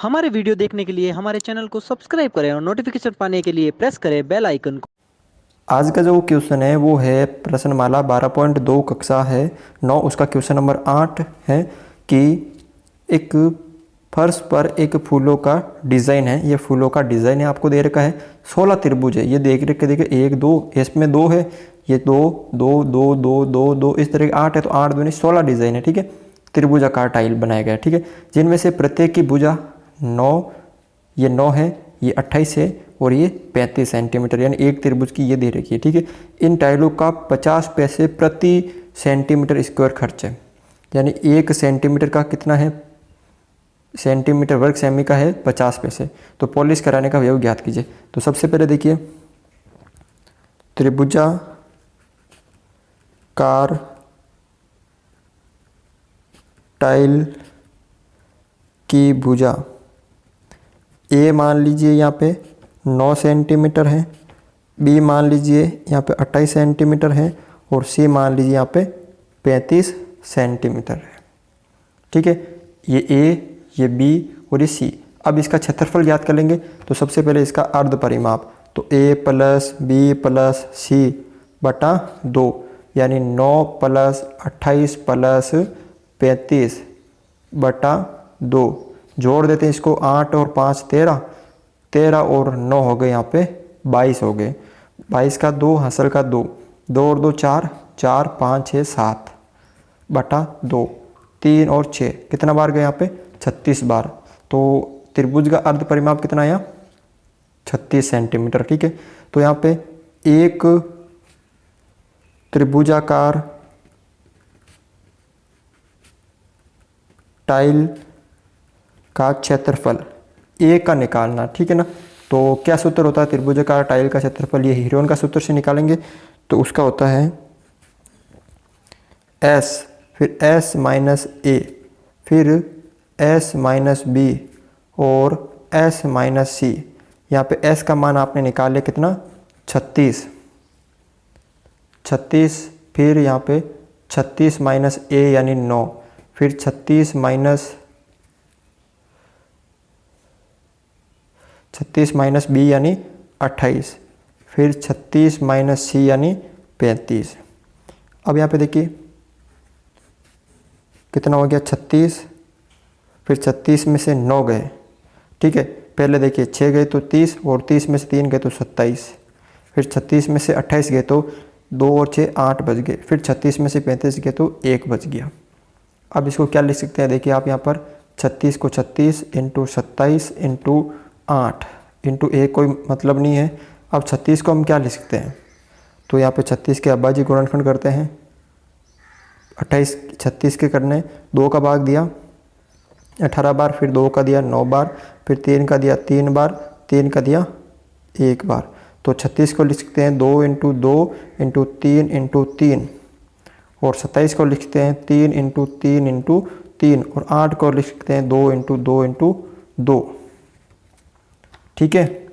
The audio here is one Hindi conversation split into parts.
हमारे वीडियो देखने के लिए हमारे चैनल को सब्सक्राइब करें और नोटिफिकेशन पाने के लिए प्रेस करें बेल आइकन को। आज का जो क्वेश्चन है वो है प्रश्नमाला 12.2 कक्षा है 9 उसका क्वेश्चन नंबर 8 है कि एक फर्श पर एक फूलों का डिज़ाइन है। ये फूलों का डिज़ाइन है, आपको दे रखा है 16 त्रिभुज है। ये देख रखे देखिए 1 2 इसमें 2 है, ये 2 2 2 2 2 2 इस तरह के 8 है, तो 8 दूनी 16 डिज़ाइन है। ठीक है, त्रिभुजाकार टाइल बनाया गया है। ठीक है, जिनमें से प्रत्येक की भुजा 9, ये 9 है, ये 28 है और ये 35 सेंटीमीटर, यानी एक त्रिभुज की ये दे रखी है। ठीक है, इन टाइलों का 50 पैसे प्रति सेंटीमीटर स्क्वायर खर्च है, यानी 1 सेंटीमीटर का कितना है, सेंटीमीटर वर्ग सेमी का है 50 पैसे। तो पॉलिश कराने का व्यय ज्ञात कीजिए। तो सबसे पहले देखिए त्रिभुजाकार टाइल की भुजा ए मान लीजिए यहाँ पे 9 सेंटीमीटर है, बी मान लीजिए यहाँ पे 28 सेंटीमीटर है और सी मान लीजिए यहाँ पे 35 सेंटीमीटर है। ठीक है, ये ए, ये बी और ये सी। अब इसका क्षेत्रफल ज्ञात कर लेंगे। तो सबसे पहले इसका अर्ध परिमाप, तो ए प्लस बी प्लस सी बटा 2, यानी 9 प्लस 28 प्लस 35 बटा 2। जोड़ देते हैं इसको, 8 और 5 13, 13 और 9 हो गए, यहाँ पे 22 हो गए। 22 का 2 हासिल का 2, 2 और 2 4, 4 5 6 7 बटा 2, 3 और 6 कितना बार गए यहाँ पे 36 बार। तो त्रिभुज का अर्ध परिमाप कितना आया 36 सेंटीमीटर। ठीक है, तो यहाँ पे एक त्रिभुजाकार टाइल का क्षेत्रफल ए का निकालना। ठीक है ना, तो क्या सूत्र होता है त्रिभुजाकार टाइल का क्षेत्रफल, ये हीरोन का सूत्र से निकालेंगे। तो उसका होता है एस, फिर एस माइनस ए, फिर एस माइनस बी और एस माइनस सी। यहाँ पे एस का मान आपने निकाल लिया कितना 36, फिर यहाँ पे 36 माइनस ए यानी 9, फिर 36 माइनस बी यानी 28, फिर 36 माइनस सी यानी 35। अब यहाँ पे देखिए कितना हो गया 36, फिर 36 में से 9 गए। ठीक है, पहले देखिए 6 गए तो 30 और 30 में से 3 गए तो 27, फिर 36 में से 28 गए तो 2 और 6 8 बच गए, फिर 36 में से 35 गए तो 1 बच गया। अब इसको क्या लिख सकते हैं, देखिए आप यहाँ पर 36 को 36 इंटू 27 इंटू 8 इंटू 1 कोई मतलब नहीं है। अब 36 को हम क्या लिख सकते हैं, तो यहाँ पे 36 के अब्बाजी गुणनखंड करते हैं, 28 36 के करने 2 का भाग दिया 18 बार, फिर 2 का दिया 9 बार, फिर 3 का दिया 3 बार, 3 का दिया 1 बार। तो 36 को लिख सकते हैं 2 इंटू 2 इंटू 3 इंटू 3, और 27 को लिखते हैं 3 इंटू 3 इंटू 3, और 8 को लिख सकते हैं 2 इंटू 2 इंटू 2। ठीक है,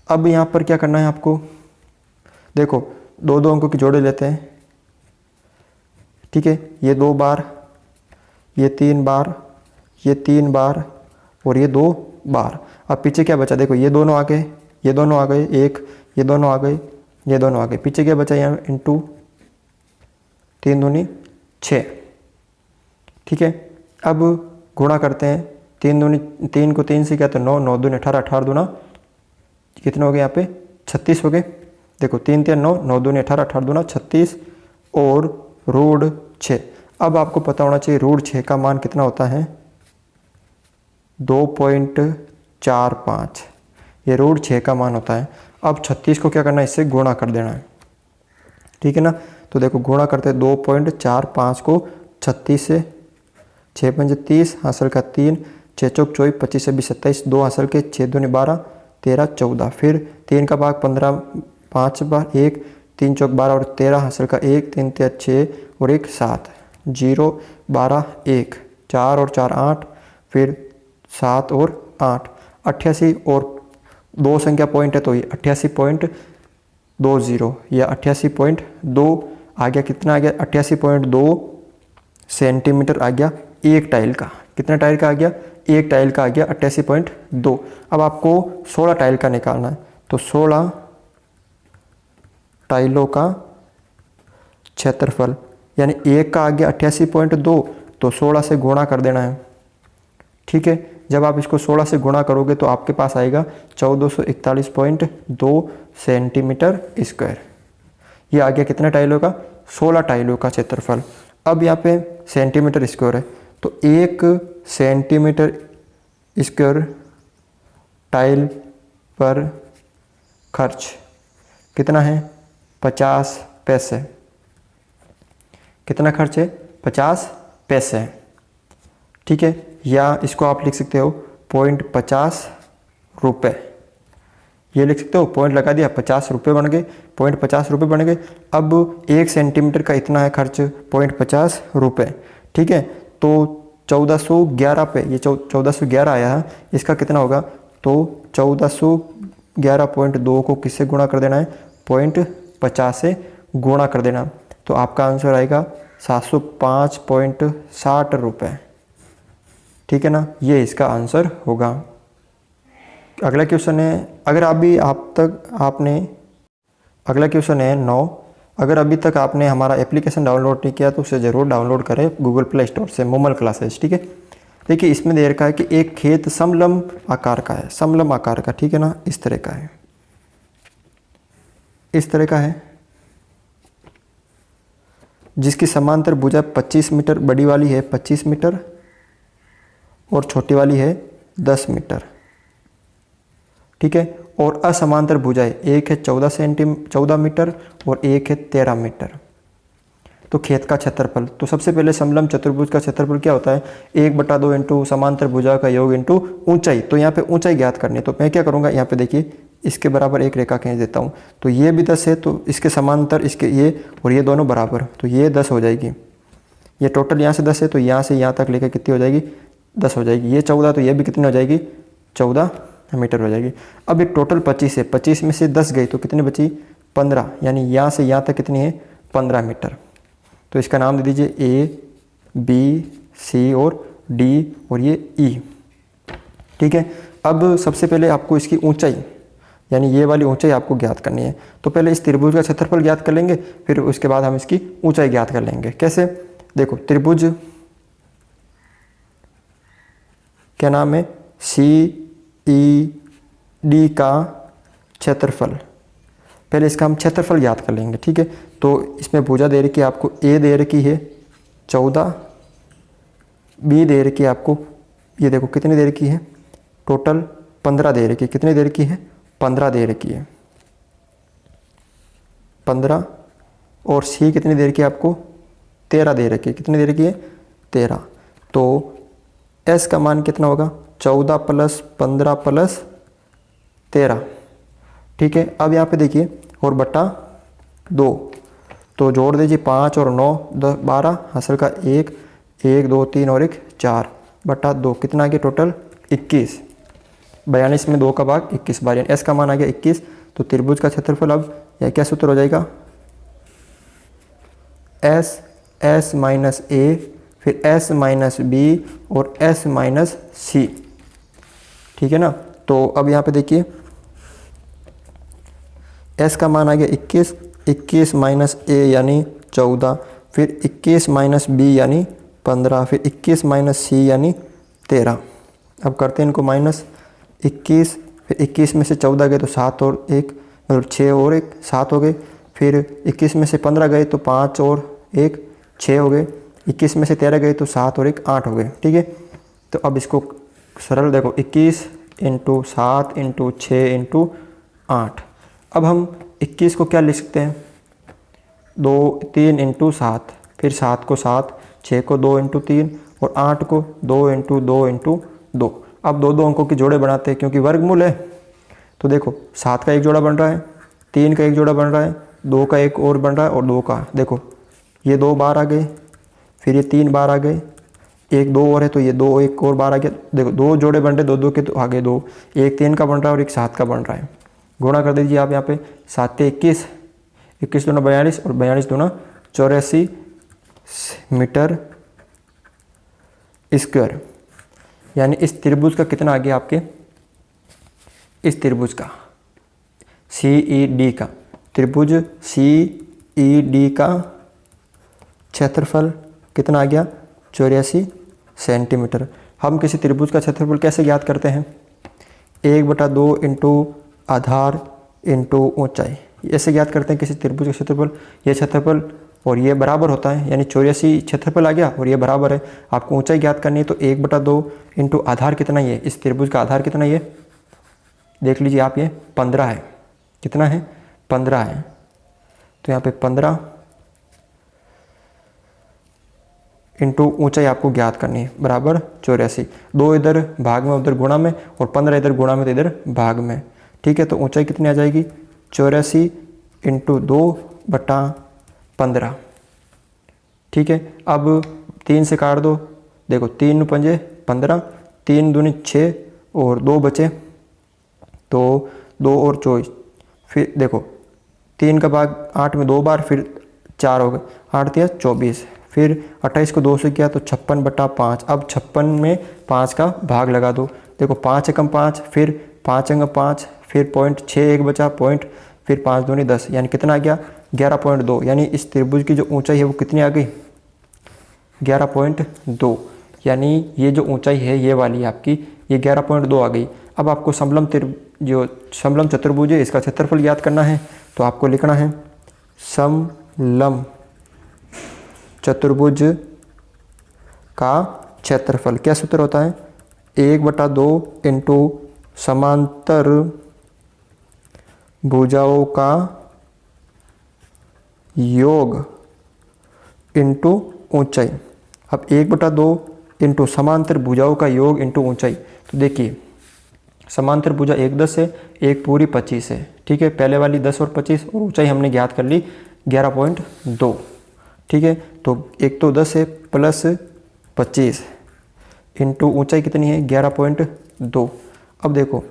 अब यहाँ पर क्या करना है आपको, देखो 2 अंकों की जोड़े लेते हैं। ठीक है, ये 2 बार, ये 3 बार, ये 3 बार और ये 2 बार। अब पीछे क्या बचा, देखो ये दोनों आ गए, ये दोनों आ गए, एक ये दोनों आ गए, ये दोनों आ गए, पीछे क्या बचा यहाँ इंटू 3 दूनी 6। ठीक है, अब गुणा करते हैं, 3 को 3 से क्या तो 9, 9 दूनी 18, 18 दूना कितने हो गए यहाँ पे 36 हो गए। देखो 3 3 9, 9 दूनी 18, 18 दूना 36 और रूट 6। अब आपको पता होना चाहिए रूट 6 का मान कितना होता है 2.45, ये रूट 6 का मान होता है। अब 36 को क्या करना है, इससे गुणा कर देना है। ठीक है ना, तो देखो गुणा करते हैं 2.45 को 36 से, 6 पंजे 30 हासिल का 3, 6 चौक 24, 25 से 20 27, 2 हासिल के 6 दूनी 12, 13 14, फिर 3 का भाग 15 5 बार 1, 3 चौक 12 और 13 हासिल का 1, 3 3 6 और 1 7, 0 12 1, 4 और 4 8, फिर 7 और 8, 88 और 2 संख्या पॉइंट है तो ये 88.20 या 88.2 आ गया। कितना आ गया 88.2 सेंटीमीटर आ गया एक टाइल का। कितने टाइल का आ गया, एक टाइल का आ गया 88.2। अब आपको 16 टाइल का निकालना है, तो 16 टाइलों का क्षेत्रफल, यानी एक का आ गया 88.2, तो 16 से गुणा कर देना है। ठीक है, जब आप इसको 16 से गुणा करोगे तो आपके पास आएगा 1441.2 सेंटीमीटर स्क्वायर। ये आ गया कितने टाइलों का, 16 टाइलों का क्षेत्रफल। अब यहाँ पे सेंटीमीटर स्क्वायर है, तो 1 सेंटीमीटर स्क्वायर टाइल पर खर्च कितना है, 50 पैसे। कितना खर्च है, 50 पैसे। ठीक है, या इसको आप लिख सकते हो 0.50 रुपये। ये लिख सकते हो, पॉइंट लगा दिया, 50 रुपये बन गए, 0.50 रुपये बन गए। अब 1 सेंटीमीटर का इतना है खर्च, 0.50 रुपये। ठीक है, तो 1411 पे ये 1411 आया है, इसका कितना होगा, तो 1411.2 को किससे गुणा कर देना है, 0.50 से गुणा कर देना, तो आपका आंसर आएगा 705.60 रुपये। ठीक है ना, ये इसका आंसर होगा। अगला क्वेश्चन है, अगला क्वेश्चन है 9। अगर अभी तक आपने हमारा एप्लीकेशन डाउनलोड नहीं किया तो उसे ज़रूर डाउनलोड करें गूगल प्ले स्टोर से, मोमल क्लासेस। ठीक है, देखिए इसमें दे रखा है कि एक खेत समलंब आकार का है, समलंब आकार का, ठीक है ना, इस तरह का है, इस तरह का है, जिसकी समांतर भुजा 25 मीटर, बड़ी वाली है 25 मीटर और छोटी वाली है 10 मीटर। ठीक है, और असमांतर भुजाएं, एक है 14 मीटर और एक है 13 मीटर। तो खेत का क्षेत्रफल, तो सबसे पहले समलंब चतुर्भुज का क्षेत्रफल क्या होता है, 1/2 इंटू समांतर भुजा का योग इंटू ऊंचाई। तो यहाँ पे ऊंचाई ज्ञात करनी है, तो मैं क्या करूँगा, यहाँ पे देखिए इसके बराबर एक रेखा खींच देता हूँ, तो ये भी 10 है, तो इसके समांतर इसके ये और ये दोनों बराबर, तो ये 10 हो जाएगी। ये टोटल यहाँ से 10 है, तो यहाँ से यहाँ तक लेकर कितनी हो जाएगी, 10 हो जाएगी। ये 14, तो ये भी कितनी हो जाएगी, 14 मीटर हो जाएगी। अब ये टोटल 25 है, 25 में से 10 गई तो कितनी बची, 15, यानी यहाँ से यहाँ तक कितनी है, 15 मीटर। तो इसका नाम दे दीजिए ए, बी, सी और डी और ये ई। ठीक है, अब सबसे पहले आपको इसकी ऊंचाई, यानी ये वाली ऊंचाई आपको ज्ञात करनी है। तो पहले इस त्रिभुज का क्षेत्रफल ज्ञात कर लेंगे, फिर उसके बाद हम इसकी ऊंचाई ज्ञात कर लेंगे। कैसे, देखो त्रिभुज क्या नाम है, सी ई डी का क्षेत्रफल, पहले इसका हम क्षेत्रफल ज्ञात कर लेंगे। ठीक है, तो इसमें भुजा दे रखी है आपको, ए दे रखी है 14, बी दे रखी है आपको, ये देखो कितनी दे रखी है, टोटल 15 दे रखी है। कितनी दे रखी है, 15 दे रखी है, 15। और सी कितनी दे रखी है आपको, 13 दे रखी है। कितनी दे रखी है, 13। तो एस का मान कितना होगा, 14 + 15 + 13। ठीक है, अब यहाँ पे देखिए और बटा 2, तो जोड़ दीजिए 5 और 9 12, हासिल का 1 1 2 3 और 1 4 बटा 2, कितना आ गया टोटल 21। 42 में 2 का भाग 21 बार, यानी एस का मान आ गया 21। तो त्रिभुज का क्षेत्रफल, अब यह क्या सूत्र हो जाएगा, एस माइनस ए, फिर एस माइनस बी और एस माइनस सी। ठीक है ना, तो अब यहाँ पे देखिए एस का मान आ गया 21, 21 माइनस ए यानी 14, फिर 21 माइनस बी यानी 15, फिर 21 माइनस सी यानी 13। अब करते हैं इनको माइनस, 21 फिर 21 में से 14 गए तो 7 और 1 मतलब 6 और 1 7 हो गए, फिर 21 में से 15 गए तो 5 और 1 6 हो गए, 21 में से 13 गए तो 7 और 1 8 हो गए। ठीक है, तो अब इसको सरल देखो, 21 × 7 × 6 × 8। अब हम 21 को क्या लिख सकते हैं, 3 × 7, फिर 7 को 7, 6 को 2 × 3 और 8 को 2 × 2 × 2। अब दो अंकों के जोड़े बनाते हैं क्योंकि वर्गमूल है। तो देखो 7 का एक जोड़ा बन रहा है, 3 का एक जोड़ा बन रहा है, 2 का एक और बन रहा है और 2 का, देखो ये 2 बार आ गए, फिर ये 3 बार आ गए, 1 2 और है तो ये 2 एक और बार आ गया। देखो 2 जोड़े बन रहे, 2 2 के तो आगे 2, एक 3 का बन रहा है और एक 7 का बन रहा है। गुणा कर दीजिए आप यहाँ पे, 7 × 21, 21 दूना 42 और 42 दूना 84 मीटर स्क्वायर। यानी इस त्रिभुज का कितना आ गया आपके, इस त्रिभुज का CED का, त्रिभुज CED का क्षेत्रफल कितना आ गया 84 सेंटीमीटर। हम किसी त्रिभुज का क्षेत्रफल कैसे ज्ञात करते हैं, 1/2 इंटू आधार इंटू ऊंचाई, ऐसे ज्ञात करते हैं किसी त्रिभुज का क्षेत्रफल। ये क्षेत्रफल और ये बराबर होता है, यानी 84 क्षेत्रफल आ गया और ये बराबर है। आपको ऊंचाई ज्ञात करनी है तो 1/2 इंटू आधार कितना ये, इस त्रिभुज का आधार कितना ये देख लीजिए आप, ये 15 है। कितना है 15 है। तो यहाँ पे 15 इंटू ऊंचाई आपको ज्ञात करनी है बराबर 84। 2 इधर भाग में उधर गुणा में और 15 इधर गुणा में तो इधर भाग में। ठीक है, तो ऊंचाई कितनी आ जाएगी 84 इंटू 2/15। ठीक है, अब 3 से काट दो, देखो 3 पंजे 15, 3 दूनी 6 और 2 बचे तो 2 और 24, फिर देखो 3 का भाग 8 में 2 बार, फिर 4 हो गए, 8 दिया 24, फिर 28 को 2 से किया तो 56/5। अब 56 में 5 का भाग लगा दो, देखो 5 एकम 5, फिर 5 अंग 5, फिर पॉइंट 6 एक बचा पॉइंट, फिर 5 दूनी 10, यानी कितना आ गया 11.2। यानी इस त्रिभुज की जो ऊंचाई है वो कितनी आ गई 11.2। यानी ये जो ऊंचाई है ये वाली आपकी, ये 11.2 आ गई। अब आपको जो समलम चतुर्भुज है इसका क्षेत्रफल याद करना है, तो आपको लिखना है समलम चतुर्भुज का क्षेत्रफल। क्या सूत्र होता है 1/2 इंटू समांतर भुजाओं का योग इंटू ऊंचाई। अब 1/2 इंटू समांतर भुजाओं का योग इंटू ऊंचाई। तो देखिए समांतर भुजा एक 10 है, एक पूरी 25 है। ठीक है, पहले वाली 10 और 25 और ऊंचाई हमने ज्ञात कर ली 11.2। ठीक है, तो एक तो 10 है प्लस 25 इंटू ऊंचाई कितनी है 11.2। अब देखो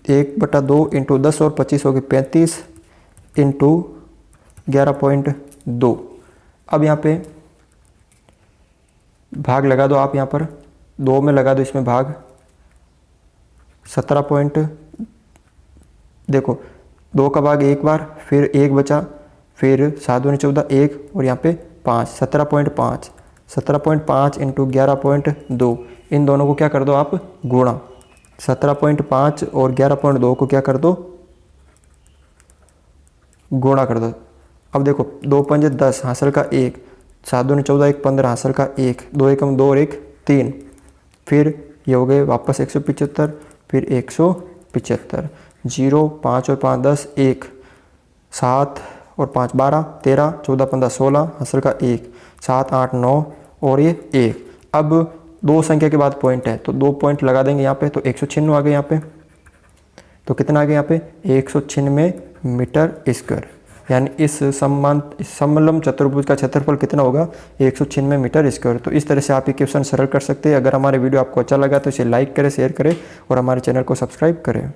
1/2 इंटू 10 और 25 हो गए 35 इंटू 11.2। अब यहाँ पे भाग लगा दो आप, यहाँ पर 2 में लगा दो इसमें भाग, 17 देखो 2 का भाग एक बार, फिर 1 बचा, फिर 7 दूनी 14 1 और यहाँ पे 5, 17.5। 17.5 इंटू 11.2, इन दोनों को क्या कर दो आप गुणा, 17.5 और 11.2 को क्या कर दो गुणा कर दो। अब देखो 2 पंजे 10 हासिल का 1, 7 दूनी 14 1 15 हासिल का 1, 2 एकम 2 और 1 3, फिर ये हो गए वापस 175, फिर 175, 0 5 और 5 10 1, 7 और 5 12 13 14 15 16 हासिल का 1, 7 8 9 और ये 1। अब 2 संख्या के बाद पॉइंट है तो 2 पॉइंट लगा देंगे यहाँ पे, तो 196 आ गए यहाँ पे। तो कितना आ गया यहाँ पे 196 मीटर स्क्वायर। यानी इस समलम चतुर्भुज का क्षेत्रफल कितना होगा 196 मीटर स्क्वायर। तो इस तरह से आप ये क्वेश्चन सरल कर सकते हैं। अगर हमारे वीडियो आपको अच्छा लगा तो इसे लाइक करें, शेयर करें और हमारे चैनल को सब्सक्राइब करें।